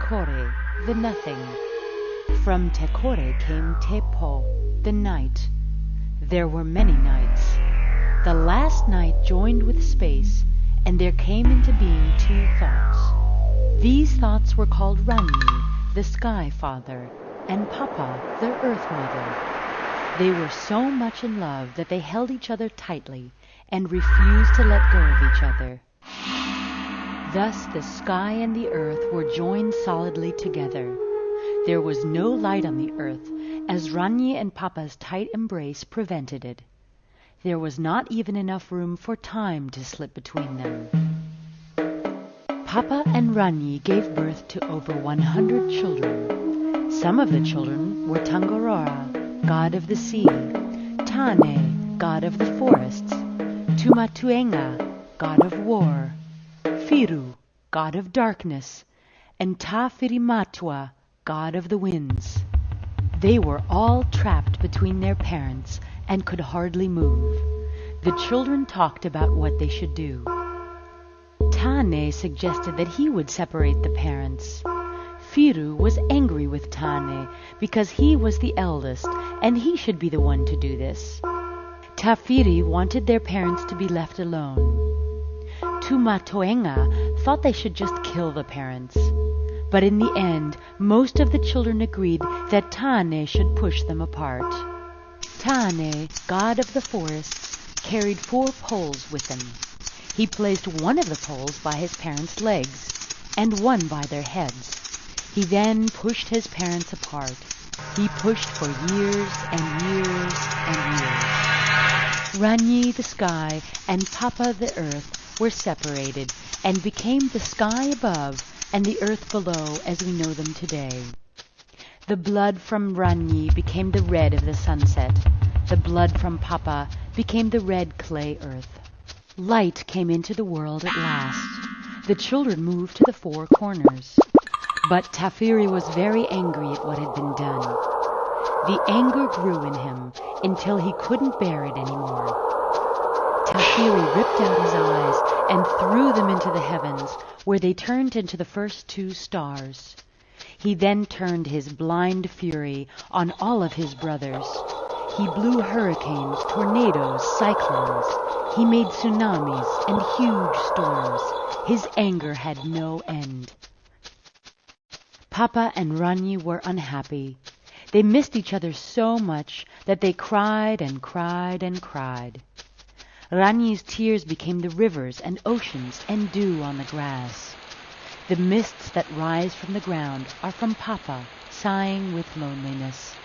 Tekore, the nothing. From Tekore came Tepo, the night. There were many nights. The last night joined with space, and there came into being two thoughts. These thoughts were called Ranyi, the Sky Father, and Papa, the Earth Mother. They were so much in love that they held each other tightly and refused to let go of each other. Thus the sky and the earth were joined solidly together. There was no light on the earth, as Ranyi and Papa's tight embrace prevented it. There was not even enough room for time to slip between them. Papa and Ranyi gave birth to over 100 children. Some of the children were Tangaroa, god of the sea, Tane, god of the forests, Tumatuenga, god of war, Firu, god of darkness, and Tafirimatua, god of the winds. They were all trapped between their parents and could hardly move. The children talked about what they should do. Tane suggested that he would separate the parents. Firu was angry with Tane because he was the eldest and he should be the one to do this. Tafiri wanted their parents to be left alone. Tumatoenga thought they should just kill the parents. But in the end, most of the children agreed that Tane should push them apart. Tane, god of the forests, carried 4 poles with him. He placed one of the poles by his parents' legs and one by their heads. He then pushed his parents apart. He pushed for years and years and years. Ranyi the sky and Papa the earth were separated and became the sky above and the earth below as we know them today. The blood from Ranyi became the red of the sunset. The blood from Papa became the red clay earth. Light came into the world at last. The children moved to the 4 corners. But Tafiri was very angry at what had been done. The anger grew in him until he couldn't bear it anymore. Tafiri ripped out his eyes and threw them into the heavens, where they turned into the first 2 stars. He then turned his blind fury on all of his brothers. He blew hurricanes, tornadoes, cyclones. He made tsunamis and huge storms. His anger had no end. Papa and Ranyi were unhappy. They missed each other so much that they cried and cried and cried. Ranyi's tears became the rivers and oceans and dew on the grass. The mists that rise from the ground are from Papa, sighing with loneliness.